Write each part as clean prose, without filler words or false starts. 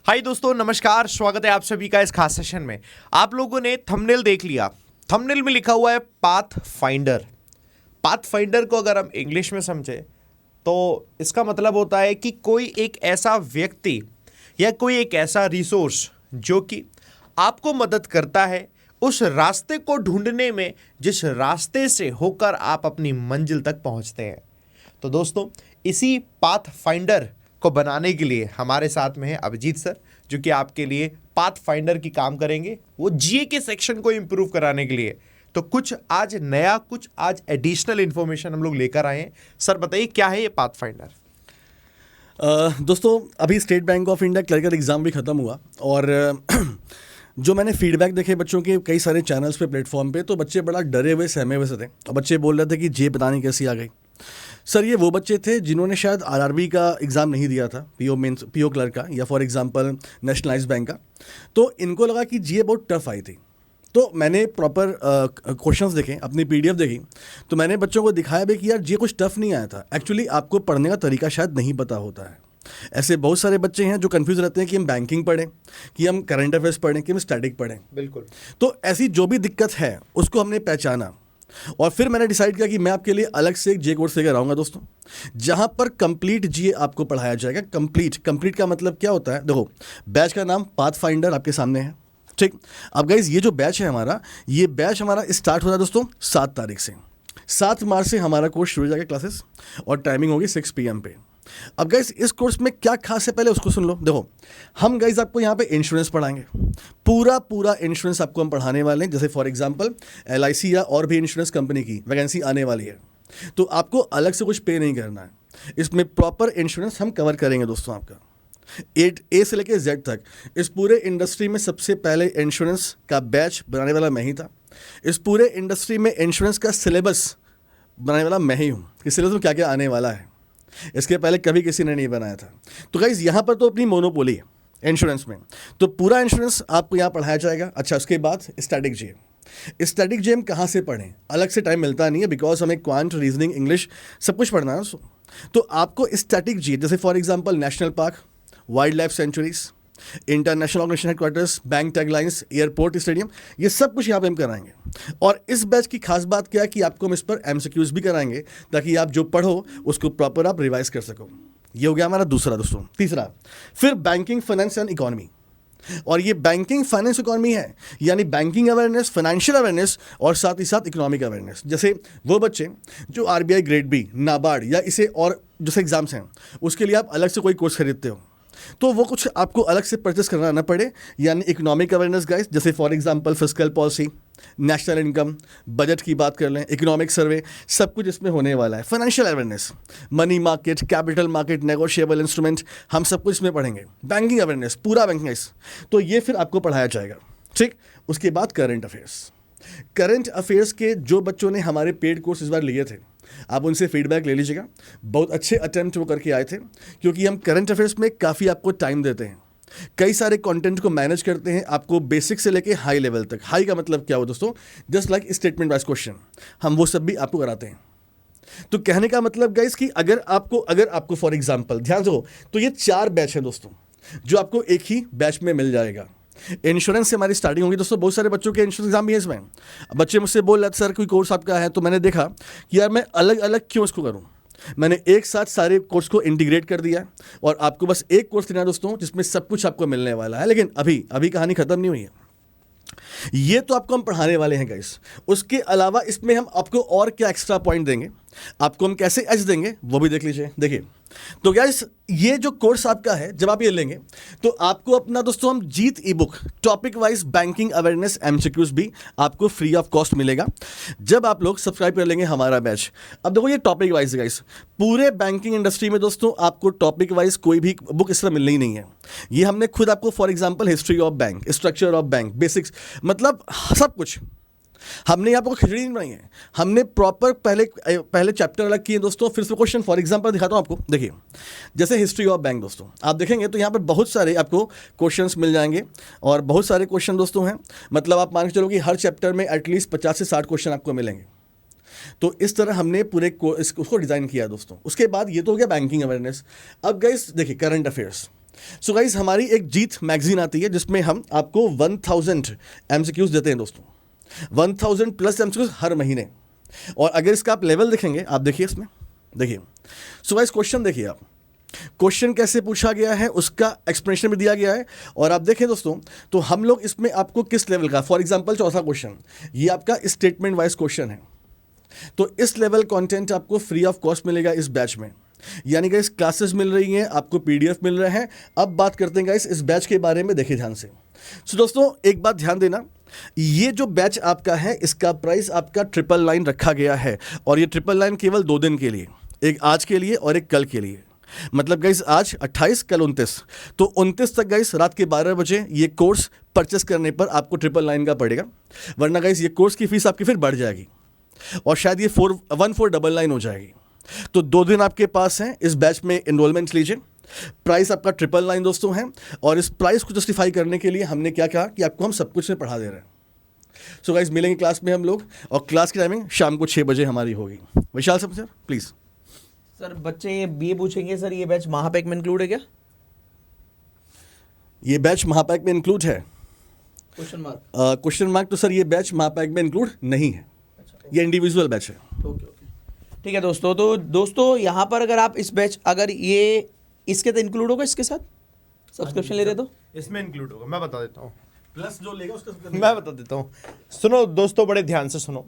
हाय दोस्तों, नमस्कार। स्वागत है आप सभी का इस खास सेशन में। आप लोगों ने थंबनेल देख लिया। थंबनेल में लिखा हुआ है पाथ फाइंडर। पाथ फाइंडर को अगर हम इंग्लिश में समझे तो इसका मतलब होता है कि कोई एक ऐसा व्यक्ति या कोई एक ऐसा रिसोर्स जो कि आपको मदद करता है उस रास्ते को ढूंढने में, जिस रास्ते से होकर आप अपनी मंजिल तक पहुंचते हैं। तो दोस्तों, इसी पाथ फाइंडर को बनाने के लिए हमारे साथ में है अभिजीत सर, जो कि आपके लिए पाथ फाइंडर की काम करेंगे, वो जीए के सेक्शन को इंप्रूव कराने के लिए। तो कुछ आज नया, कुछ आज एडिशनल इंफॉर्मेशन हम लोग लेकर आए हैं। सर बताइए, क्या है ये पाथ फाइंडर? दोस्तों, अभी state bank of India clerical exam भी ख़त्म हुआ और जो मैंने फीडबैक देखे बच्चों के कई सारे चैनल्स पे, प्लेटफॉर्म पे, तो बच्चे बड़ा डरे हुए, सहमे हुए से थे। और बच्चे बोल रहे थे कि जे पता नहीं कैसी आ गई। सर, ये वो बच्चे थे जिन्होंने शायद आरआरबी का एग्ज़ाम नहीं दिया था, पीओ क्लर्क का, या फॉर एग्जांपल नेशनलाइज्ड बैंक का। तो इनको लगा कि जे बहुत टफ आई थी। तो मैंने प्रॉपर क्वेश्चंस देखे, अपनी पीडीएफ देखी, तो मैंने बच्चों को दिखाया भी कि यार ये कुछ टफ नहीं आया था। एक्चुअली आपको पढ़ने का तरीका शायद नहीं पता होता है। ऐसे बहुत सारे बच्चे हैं जो कंफ्यूज रहते हैं कि हम बैंकिंग पढ़ें, कि हम करंट अफेयर्स पढ़ें, कि हम स्टैटिक पढ़ें। बिल्कुल। तो ऐसी जो भी दिक्कत है उसको हमने पहचाना और फिर मैंने डिसाइड किया कि मैं आपके लिए अलग से एक जे कोर्स लेकर आऊँगा दोस्तों, जहाँ पर कंप्लीट जीए आपको पढ़ाया जाएगा। कंप्लीट का मतलब क्या होता है? देखो, बैच का नाम पाथ फाइंडर आपके सामने है, ठीक। अब गाइज, ये जो बैच है हमारा, ये बैच हमारा स्टार्ट हो रहा है दोस्तों 7 तारीख से। 7 मार्च से हमारा कोर्स शुरू हो जाएगा क्लासेस, और टाइमिंग होगी 6 PM पे। अब गाइज, इस कोर्स में क्या खास है पहले उसको सुन लो। देखो, हम गाइज आपको यहाँ पे इंश्योरेंस पढ़ाएंगे, पूरा इंश्योरेंस आपको हम पढ़ाने वाले हैं। जैसे फॉर एग्जांपल LIC या और भी इंश्योरेंस कंपनी की वैकेंसी आने वाली है, तो आपको अलग से कुछ पे नहीं करना है। इसमें प्रॉपर इंश्योरेंस हम कवर करेंगे दोस्तों। आपका A से लेकर Z तक इस पूरे इंडस्ट्री में सबसे पहले इंश्योरेंस का बैच बनाने वाला मैं ही था। इस पूरे इंडस्ट्री में इंश्योरेंस का सिलेबस बनाने वाला मैं ही हूँ कि सिलेबस में क्या क्या आने वाला है। इसके पहले कभी किसी ने नहीं बनाया था। तो गाइज, यहाँ पर तो अपनी मोनोपोली है इंश्योरेंस में, तो पूरा इंश्योरेंस आपको यहाँ पढ़ाया जाएगा। अच्छा, उसके बाद स्टैटिक जेम कहाँ से पढ़ें? अलग से टाइम मिलता नहीं है, बिकॉज हमें क्वांट, रीजनिंग, इंग्लिश सब कुछ पढ़ना है। तो आपको स्टैटिक जी, जैसे for example national park, wildlife sanctuaries, international organisation headquarters, bank taglines, airport, stadium, ये सब कुछ यहाँ पे हम कराएंगे। और इस बैच की खास बात क्या है कि आपको हम इस पर MCQs भी कराएंगे, ताकि आप जो पढ़ो उसको प्रॉपर आप रिवाइज कर सको। ये हो गया हमारा दूसरा दोस्तों। तीसरा, फिर बैंकिंग, फाइनेंस एंड इकोनॉमी। और ये बैंकिंग, फाइनेंस, इकोनॉमी है, यानी बैंकिंग अवेयरनेस, फाइनेंशियल अवेयरनेस, और साथ ही साथ इकोनॉमिक अवेयरनेस। जैसे वो बच्चे जो RBI ग्रेड बी, नाबार्ड या इसे और जैसे एग्जाम्स हैं, उसके लिए आप अलग से कोई कोर्स खरीदते हो, तो वो कुछ आपको अलग से परचेस करना ना पड़े। यानी इकोनॉमिक अवेयरनेस गाइस, जैसे for example fiscal policy, national income, budget की बात कर लें, इकोनॉमिक सर्वे, सब कुछ इसमें होने वाला है। Financial awareness, money market, capital market, negotiable instrument, हम सब कुछ इसमें पढ़ेंगे। बैंकिंग अवेयरनेस, पूरा बैंकिंग, तो ये फिर आपको पढ़ाया जाएगा, ठीक। उसके बाद करंट अफेयर्स के जो बच्चों ने हमारे पेड कोर्स इस बार लिए थे, आप उनसे फीडबैक ले लीजिएगा। बहुत अच्छे अटेम्प्ट वो करके आए थे, क्योंकि हम करंट अफेयर्स में काफ़ी आपको टाइम देते हैं, कई सारे कंटेंट को मैनेज करते हैं, आपको बेसिक से लेके हाई लेवल तक। हाई का मतलब क्या हो दोस्तों? Just like statement wise question, हम वो सब भी आपको कराते हैं। तो कहने का मतलब गाइस कि अगर आपको फॉर एग्जांपल ध्यान दो, तो ये 4 बैच है दोस्तों, जो आपको एक ही बैच में मिल जाएगा। इंश्योरेंस से हमारी स्टार्टिंग होगी दोस्तों। बहुत सारे बच्चों के इंश्योरेंस एग्जाम भी है इसमें। बच्चे मुझसे बोल रहे थे सर कोई कोर्स आपका है, तो मैंने देखा कि यार मैं अलग अलग क्यों इसको करूं। मैंने एक साथ सारे कोर्स को इंटीग्रेट कर दिया, और आपको बस एक कोर्स देना है दोस्तों, जिसमें सब कुछ आपको मिलने वाला है। लेकिन अभी कहानी खत्म नहीं हुई है। ये तो आपको हम पढ़ाने वाले हैं गाइस। उसके अलावा इसमें हम आपको और क्या एक्स्ट्रा पॉइंट देंगे, आपको हम कैसे एज देंगे, वो भी देख लीजिए। देखिए, तो गाइस, ये जो कोर्स आपका है, जब आप ये लेंगे तो आपको अपना दोस्तों हम जीत e book, topic wise banking awareness MCQs भी आपको फ्री ऑफ कॉस्ट मिलेगा, जब आप लोग सब्सक्राइब कर लेंगे हमारा बैच। अब देखो, ये टॉपिक वाइज गाइस, पूरे बैंकिंग इंडस्ट्री में दोस्तों आपको टॉपिक वाइज कोई भी बुक इस तरह मिलनी ही नहीं है। ये हमने खुद आपको for example history of bank, structure of bank, basics, मतलब सब कुछ हमने यहाँ पर खिचड़ी नहीं बनाई है। हमने प्रॉपर पहले चैप्टर अलग किए दोस्तों, फिर से क्वेश्चन। फॉर एग्जांपल दिखाता हूँ आपको, देखिए, जैसे हिस्ट्री ऑफ बैंक दोस्तों, आप देखेंगे तो यहाँ पर बहुत सारे आपको क्वेश्चंस मिल जाएंगे, और बहुत सारे क्वेश्चन दोस्तों हैं। मतलब आप मान के चलो कि हर चैप्टर में एटलीस्ट 50 से 60 क्वेश्चन आपको मिलेंगे। तो इस तरह हमने उसको डिज़ाइन किया दोस्तों। उसके बाद ये तो हो गया बैंकिंग अवेयरनेस। अब गाइस देखिए, करंट अफेयर्स, सो गाइस हमारी एक जीत मैगजीन आती है जिसमें हम आपको 1000 MCQs देते हैं दोस्तों, 1000 प्लस MCQs हर महीने। और अगर इसका आप लेवल देखेंगे, आप देखिए इसमें, देखिए। सो गाइस क्वेश्चन देखिए आप, क्वेश्चन कैसे पूछा गया है उसका एक्सप्लेनेशन भी दिया गया है। और आप देखें दोस्तों, तो हम लोग इसमें आपको किस लेवल का, फॉर एग्जांपल चौथा क्वेश्चन, ये आपका स्टेटमेंट वाइज क्वेश्चन है, तो इस लेवल कंटेंट आपको फ्री ऑफ कॉस्ट मिलेगा इस बैच में, यानी कि इस क्लासेस मिल रही हैं, आपको PDF मिल रहे हैं। अब बात करते हैं गाइस इस बैच के बारे में, देखिए ध्यान से। सो दोस्तों एक बात ध्यान देना, ये जो बैच आपका है इसका प्राइस आपका 999 रखा गया है, और ये 999 केवल 2 दिन के लिए, एक आज के लिए और एक कल के लिए। मतलब गाइस आज 28, कल 29, तो 29 तक गाइस रात के 12 बजे ये कोर्स परचेस करने पर आपको 999 का पड़ेगा। वरना गाइस ये कोर्स की फीस आपकी फिर बढ़ जाएगी और शायद ये 1499 हो जाएगी। तो 2 दिन आपके पास हैं, इस बैच में एनरोलमेंट लीजिए। प्राइस आपका 999 दोस्तों है, और इस प्राइस को जस्टिफाई करने के लिए हमने क्या कहा कि आपको हम सब कुछ में पढ़ा दे रहे हैं। सो गाइस मिलेंगे क्लास में हम लोग, और क्लास की टाइमिंग शाम को 6 बजे हमारी होगी। विशाल सर प्लीज़। सर बच्चे ये पूछेंगे सर ये बैच महापैक में इंक्लूड है क्या? ये बैच महापैक में इंक्लूड है? Question mark. तो सर ये बैच महापैक में इंक्लूड नहीं है, ये इंडिविजुअल बैच है। ओके ठीक है दोस्तों। तो दोस्तों यहाँ पर अगर आप इस बैच, अगर ये इसके तो इंक्लूड होगा, इसके साथ सब्सक्रिप्शन ले रहे तो इसमें इंक्लूड होगा, मैं बता देता हूँ। प्लस जो लेगा उसका मैं बता देता हूँ, सुनो दोस्तों बड़े ध्यान से सुनो,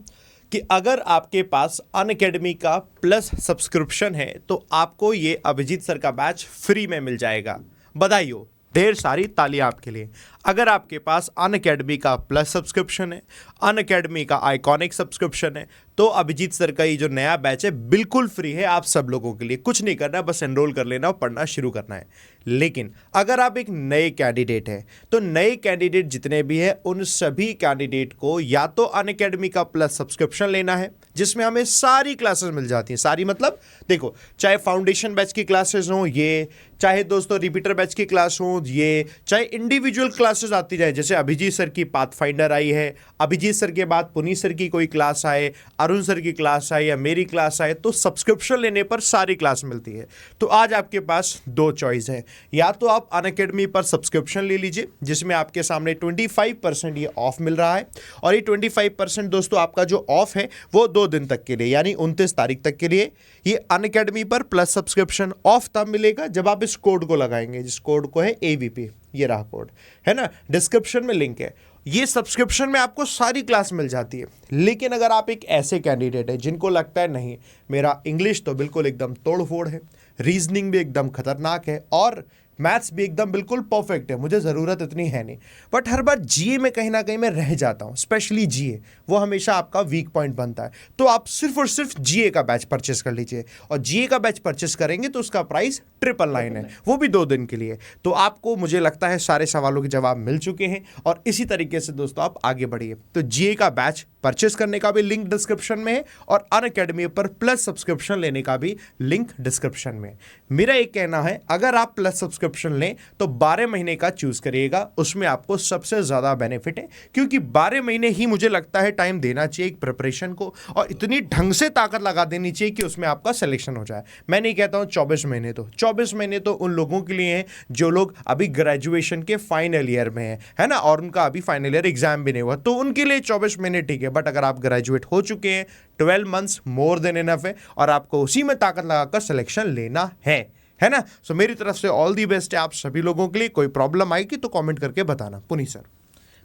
कि अगर आपके पास अनअकैडमी का प्लस सब्सक्रिप्शन है तो आपको ये अभिजीत सर का बैच फ्री में मिल जाएगा। बधाई हो, ढेर सारी तालियां आपके लिए। अगर आपके पास अनअकैडमी का प्लस सब्सक्रिप्शन है, अनअकैडमी का आइकॉनिक सब्सक्रिप्शन है, तो अभिजीत सर का ये जो नया बैच है बिल्कुल फ्री है आप सब लोगों के लिए। कुछ नहीं करना है, बस एनरोल कर लेना और पढ़ना शुरू करना है। लेकिन अगर आप एक नए कैंडिडेट हैं तो नए कैंडिडेट जितने भी हैं उन सभी कैंडिडेट को या तो अनअकैडमी का प्लस सब्सक्रिप्शन लेना है, जिसमें हमें सारी क्लासेस मिल जाती हैं। सारी मतलब देखो, चाहे फाउंडेशन बैच की क्लासेस हों ये, चाहे दोस्तों रिपीटर बैच की क्लास हो ये, चाहे इंडिविजुअल क्लासेस आती जाए, जैसे अभिजीत सर की पाथफाइंडर आई है, अभिजीत सर के बाद पुनीत सर की कोई क्लास आए, अरुण सर की क्लास आए या मेरी क्लास आए, तो सब्सक्रिप्शन लेने पर सारी क्लास मिलती है। तो आज आपके पास 2 चॉइस है, या तो आप अनअकैडमी पर सब्सक्रिप्शन ले लीजिए जिसमें आपके सामने 25% ये ऑफ मिल रहा है, और ये 25% दोस्तों आपका जो ऑफ है वो 2 दिन तक के लिए, यानी 29 तारीख तक के लिए। ये अनअकैडमी पर प्लस सब्सक्रिप्शन ऑफ तब मिलेगा जब आप इस कोड को लगाएंगे, जिस कोड को है AVP, ये रहा कोड है ना, डिस्क्रिप्शन में लिंक है। ये सब्सक्रिप्शन में आपको सारी क्लास मिल जाती है। लेकिन अगर आप एक ऐसे कैंडिडेट है जिनको लगता है नहीं मेरा इंग्लिश तो बिल्कुल एकदम तोड़ फोड़ है, रीजनिंग भी एकदम खतरनाक है और मैथ्स भी एकदम बिल्कुल परफेक्ट है, मुझे ज़रूरत इतनी है नहीं, बट हर बार GA में कहीं ना कहीं मैं रह जाता हूँ, स्पेशली GA वो हमेशा आपका वीक पॉइंट बनता है, तो आप सिर्फ और सिर्फ GA का बैच परचेस कर लीजिए। और GA का बैच परचेस करेंगे तो उसका प्राइस 999 है, वो भी 2 दिन के लिए। तो आपको मुझे लगता है सारे सवालों के जवाब मिल चुके हैं, और इसी तरीके से दोस्तों आप आगे बढ़िए। तो GA का बैच परचेस करने का भी लिंक डिस्क्रिप्शन में है, और अनअकैडमी पर प्लस सब्सक्रिप्शन लेने का भी लिंक डिस्क्रिप्शन में। मेरा एक कहना है, अगर आप प्लस सब्सक्रिप्शन लें तो 12 महीने का चूज करिएगा, उसमें आपको सबसे ज्यादा बेनिफिट है, क्योंकि 12 महीने ही मुझे लगता है टाइम देना चाहिए एक प्रिपरेशन को, और इतनी ढंग से ताकत लगा देनी चाहिए कि उसमें आपका सिलेक्शन हो जाए। मैं नहीं कहता हूं 24 महीने, तो 24 महीने तो उन लोगों के लिए हैं जो लोग अभी ग्रेजुएशन के फाइनल ईयर में है ना, और उनका अभी फाइनल ईयर एग्जाम भी नहीं हुआ, तो उनके लिए 24 महीने ठीक है। बट अगर आप ग्रेजुएट हो चुके हैं, 12 मंथ्स मोर देन इनफ है, और आपको उसी में ताकत लगाकर सिलेक्शन लेना है ना। सो मेरी तरफ से ऑल दी बेस्ट है आप सभी लोगों के लिए। कोई प्रॉब्लम आएगी तो कमेंट करके बताना। पुनीत सर,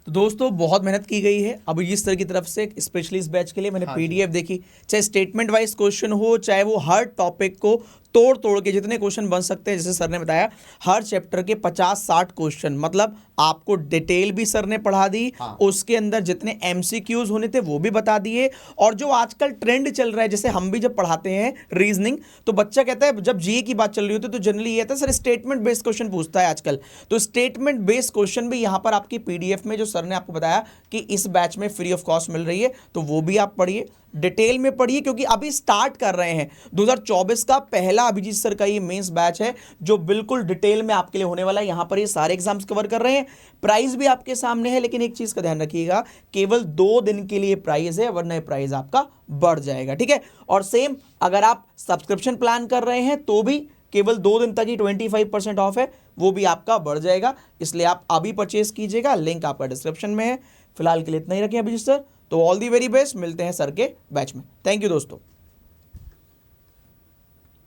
तो दोस्तों बहुत मेहनत की गई है अब इस तरह की तरफ से, स्पेशली इस बैच के लिए मैंने PDF देखी, चाहे स्टेटमेंट वाइज क्वेश्चन हो, चाहे वो हर टॉपिक को तोड़ के जितने क्वेश्चन बन सकते हैं, जैसे सर ने बताया हर चैप्टर के 50-60 क्वेश्चन, मतलब आपको डिटेल भी सर ने पढ़ा दी, उसके अंदर जितने MCQs होने थे वो भी बता दिए। और जो आजकल ट्रेंड चल रहा है, जैसे हम भी जब पढ़ाते हैं रीजनिंग, तो बच्चा कहता है जब GA की बात चल रही होती है तो जनरली ये आता है सर स्टेटमेंट बेस्ड क्वेश्चन पूछता है आजकल, तो स्टेटमेंट बेस्ड क्वेश्चन भी यहाँ पर आपकी PDF में जो सर ने आपको बताया कि इस बैच में फ्री ऑफ कॉस्ट मिल रही है, तो वो भी आप पढ़िए, डिटेल में पढ़िए, क्योंकि अभी स्टार्ट कर रहे हैं 2024 का पहला अभिजीत सर का ये मेंस बैच है जो बिल्कुल डिटेल में आपके लिए होने वाला है। यहां पर ये सारे एग्जाम्स कवर कर रहे हैं, प्राइस भी आपके सामने है, लेकिन एक चीज का ध्यान रखिएगा, केवल 2 दिन के लिए प्राइस है, वरना ये प्राइस आपका बढ़ जाएगा, ठीक है। और सेम अगर आप सब्सक्रिप्शन प्लान कर रहे हैं तो भी केवल 2 दिन तक ही 25% ऑफ है, वो भी आपका बढ़ जाएगा, इसलिए आप अभी परचेज कीजिएगा, लिंक आपका डिस्क्रिप्शन में है। फिलहाल के लिए इतना ही रखें अभिजीत सर, तो ऑल दी वेरी बेस्ट, मिलते हैं सर के बैच में। थैंक यू दोस्तों।